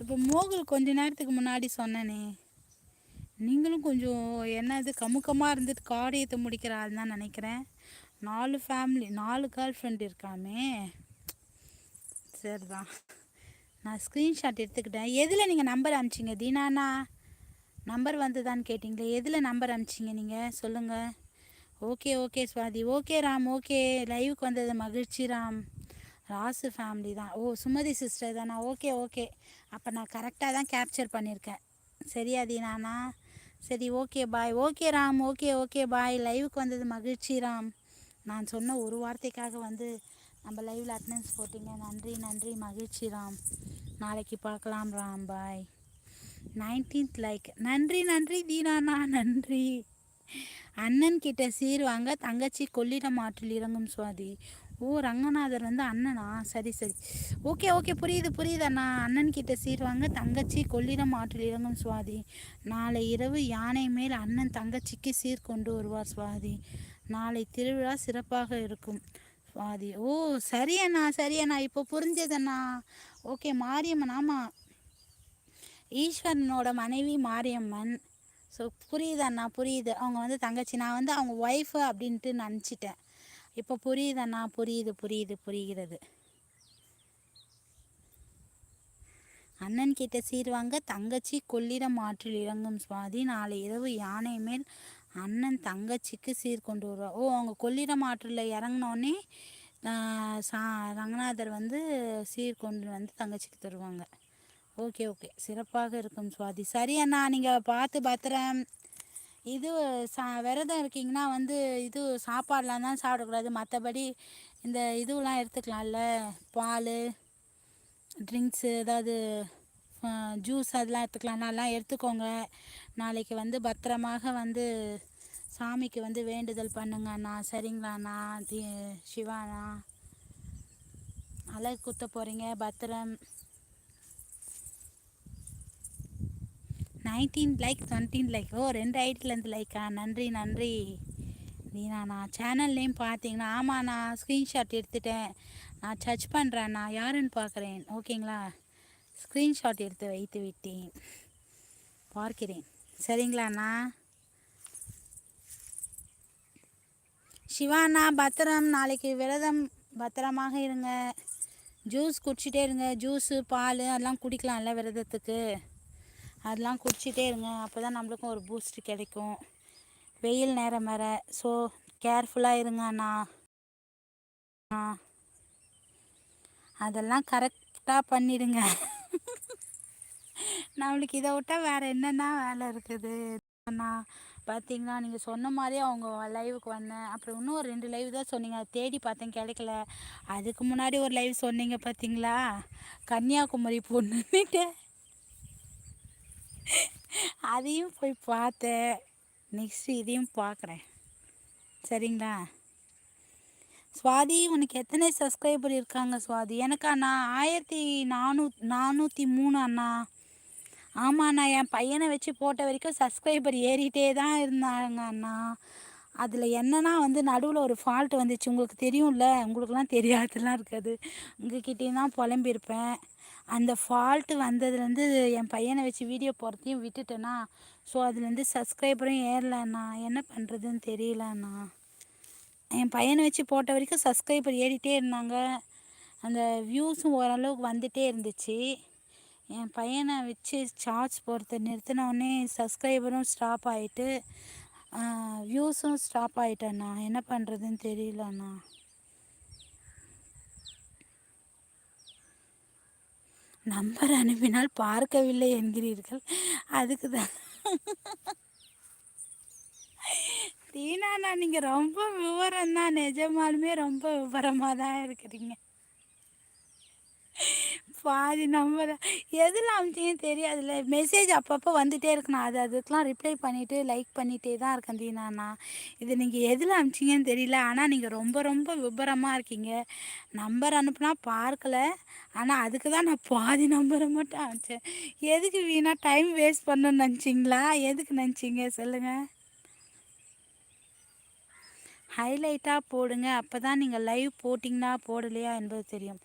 இப்போ மோகுல் கொஞ்ச நேரத்துக்கு முன்னாடி சொன்னனே, நீங்களும் கொஞ்சம் என்னது கமுக்கமாக இருந்துட்டு காரியத்தை முடிக்கிற ஆள் தான் நினைக்கிறேன். 4 ஃபேமிலி 4 கேர்ள் ஃப்ரெண்ட் இருக்காமே. சரிதான், நான் ஸ்க்ரீன்ஷாட் எடுத்துக்கிட்டேன். எதில் நீங்கள் நம்பர் அனுப்பிச்சிங்க தீனாண்ணா? நம்பர் வந்துதான்னு கேட்டிங்களே, எதில் நம்பர் அனுப்பிச்சிங்க நீங்கள் சொல்லுங்கள். Okay okay Swathi, okay Ram, okay. லைவுக்கு வந்தது மகிழ்ச்சி ராம். ராசு ஃபேமிலி தான். ஓ சுமதி சிஸ்டர் தானா? ஓகே ஓகே, அப்போ நான் கரெக்டாக தான் கேப்சர் பண்ணியிருக்கேன். சரியா தீனாண்ணா? சரி okay bye. Okay Ram, okay okay bye. லைவுக்கு வந்தது மகிழ்ச்சி ராம். நான் சொன்ன ஒரு வார்த்தைக்காக வந்து நம்ம லைவில் அட்டண்டன்ஸ் போட்டிங்க. நன்றி நன்றி மகிழ்ச்சி ராம். நாளைக்கு பார்க்கலாம் ராம், பாய். 19th like. நன்றி நன்றி தீனாண்ணா, நன்றி. அண்ணன் கிட்ட சீர் வாங்க தங்கச்சி கொள்ளிடம் ஆற்றில் இறங்கும் சுவாதி. ஓ ரங்கநாதர் வந்து அண்ணனா? சரி சரி, ஓகே ஓகே, புரியுது புரியுது அண்ணா. அண்ணன் கிட்ட சீர் வாங்க தங்கச்சி கொள்ளிடம் ஆற்றில் இறங்கும் சுவாதி. நாளை இரவு யானை மேல் அண்ணன் தங்கச்சிக்கு சீர் கொண்டு வருவார் சுவாதி. நாளை திருவிழா சிறப்பாக இருக்கும் சுவாதி. ஓ சரி அண்ணா சரி அண்ணா, இப்போ புரிஞ்சதண்ணா. ஓகே, மாரியம்மன். ஆமாம், ஈஸ்வரனோட மனைவி மாரியம்மன். ஸோ புரியுது அண்ணா, புரியுது. அவங்க வந்து தங்கச்சி, நான் வந்து அவங்க ஒய்ஃபு அப்படின்ட்டு நினச்சிட்டேன். இப்போ புரியுது அண்ணா, புரியுது புரியுது புரிகிறது. அண்ணன் கிட்ட சீர் வாங்க தங்கச்சி கொள்ளிடம் ஆற்றில் இறங்கும் சுவாதி. நாளை இரவு யானை மேல் அண்ணன் தங்கச்சிக்கு சீர் கொண்டு வருவார். ஓ, அவங்க கொள்ளிடம் ஆற்றில் இறங்கினோடனே ரங்கநாதர் வந்து சீர் கொண்டு வந்து தங்கச்சிக்கு தருவாங்க. ஓகே ஓகே, சிறப்பாக இருக்கும் சுவாதி. சரி அண்ணா, நீங்கள் பார்த்து பத்திரம். இது விரதம் இருக்கீங்கன்னா வந்து இது சாப்பாடெலாம் தான் சாப்பிடக்கூடாது. மற்றபடி இந்த இதுவெலாம் எடுத்துக்கலாம்ல, பால் ட்ரிங்க்ஸு ஏதாவது ஜூஸ் அதெல்லாம் எடுத்துக்கலாம். நல்லா எடுத்துக்கோங்க. நாளைக்கு வந்து பத்திரமாக வந்து சாமிக்கு வந்து வேண்டுதல் பண்ணுங்க அண்ணா. சரிங்களாண்ணா? சிவாண்ணா, அழகு குத்த போகிறீங்க, பத்திரம். 19 லைக் 20 லைக். ஓ 2 ஐடியிலேருந்து லைக்கா? நன்றி நன்றி தீனாண்ணா. சேனல் நேம் பார்த்தீங்கன்னா, ஆமாண்ணா, ஸ்க்ரீன்ஷாட் எடுத்துட்டேன். நான் சர்ச் பண்ணுறேண்ணா, யாருன்னு பார்க்குறேன். ஓகேங்களா? ஸ்க்ரீன்ஷாட் எடுத்து வைத்து விட்டேன், பார்க்கிறேன். சரிங்களாண்ணா? சிவாண்ணா பத்திரம். நாளைக்கு விரதம், பத்திரமாக இருங்க. ஜூஸ் குடிச்சிட்டே இருங்க. ஜூஸு பால் அதெல்லாம் குடிக்கலாம்ல விரதத்துக்கு, அதெல்லாம் குடிச்சிட்டே இருங்க. அப்போ தான் நம்மளுக்கும் ஒரு பூஸ்ட் கிடைக்கும். வெயில் நேரம் வேறு. ஸோ கேர்ஃபுல்லாக இருங்க அண்ணா. அதெல்லாம் கரெக்டாக பண்ணிடுங்க. நம்மளுக்கு இதை விட்டால் வேறு என்னென்னா வேலை இருக்குது அண்ணா? பார்த்தீங்களா, நீங்கள் சொன்ன மாதிரியே அவங்க லைவுக்கு வந்தேன். அப்புறம் இன்னும் ஒரு 2 லைவ் தான் சொன்னீங்க, தேடி பார்த்தேன் கிடைக்கல. அதுக்கு முன்னாடி ஒரு லைவ் சொன்னீங்க பார்த்தீங்களா, கன்னியாகுமரி பொண்ணுன்னுட்டு, அதையும் போய் பார்த்தேன். நெக்ஸ்ட்டு இதையும் பார்க்குறேன். சரிங்களா? சுவாதி, உனக்கு எத்தனை சப்ஸ்கிரைபர் இருக்காங்க சுவாதி? எனக்கா அண்ணா 1403 அண்ணா. ஆமாண்ணா, என் பையனை வச்சு போட்ட வரைக்கும் சப்ஸ்கிரைபர் ஏறிட்டே தான் இருந்தாங்க அண்ணா. அதில் என்னன்னா வந்து நடுவில் ஒரு ஃபால்ட் வந்துச்சு. உங்களுக்கு தெரியும்ல, உங்களுக்குலாம் தெரியாதுலாம் இருக்காது. உங்ககிட்டேயும் தான் புலம்பியிருப்பேன். அந்த ஃபால்ட்டு வந்ததுலேருந்து என் பையனை வச்சு வீடியோ போகிறதையும் விட்டுட்டேன்னா, ஸோ அதுலேருந்து சப்ஸ்கிரைபரும் ஏறலண்ணா. என்ன பண்ணுறதுன்னு தெரியலண்ணா. என் பையனை வச்சு போட்ட வரைக்கும் சப்ஸ்கிரைபர் ஏறிட்டே இருந்தாங்க. அந்த வியூஸும் ஓரளவுக்கு வந்துகிட்டே இருந்துச்சு. என் பையனை வச்சு சார்ஜ் போகிறத நிறுத்தினோடனே சப்ஸ்கிரைபரும் ஸ்டாப் ஆகிட்டு, வியூஸும் ஸ்டாப் ஆகிட்டேண்ணா. என்ன பண்ணுறதுன்னு தெரியலண்ணா. நம்பர் அனுப்பினால் பார்க்கவில்லை என்கிறீர்கள், அதுக்கு தான். தீனாண்ணா, நீங்கள் ரொம்ப விவரம் தான், நிஜமாலுமே ரொம்ப விவரமாக தான் இருக்கிறீங்க. பாதி நம்பர் எதில் அமிச்சிங்கன்னு தெரியாதுல்ல. மெசேஜ் அப்பப்போ வந்துகிட்டே இருக்கணும், அதுக்கெலாம் ரிப்ளை பண்ணிவிட்டு லைக் பண்ணிகிட்டே தான் இருக்கேன் தீனாண்ணா. இது நீங்கள் எதில் அமிச்சிங்கன்னு தெரியல, ஆனால் நீங்கள் ரொம்ப ரொம்ப விபரமாக இருக்கீங்க. நம்பர் அனுப்புனா பார்க்கலை, ஆனால் அதுக்கு தான் நான் பாதி நம்பரை மட்டும் அனுப்பிச்சேன். எதுக்கு வீணாக டைம் வேஸ்ட் பண்ணணும்னு நினச்சிங்களா? எதுக்கு நினச்சிங்க சொல்லுங்கள்? ஹைலைட்டாக போடுங்க, அப்போ தான் நீங்கள் லைவ் போட்டிங்கன்னா போடலையா என்பது தெரியும்.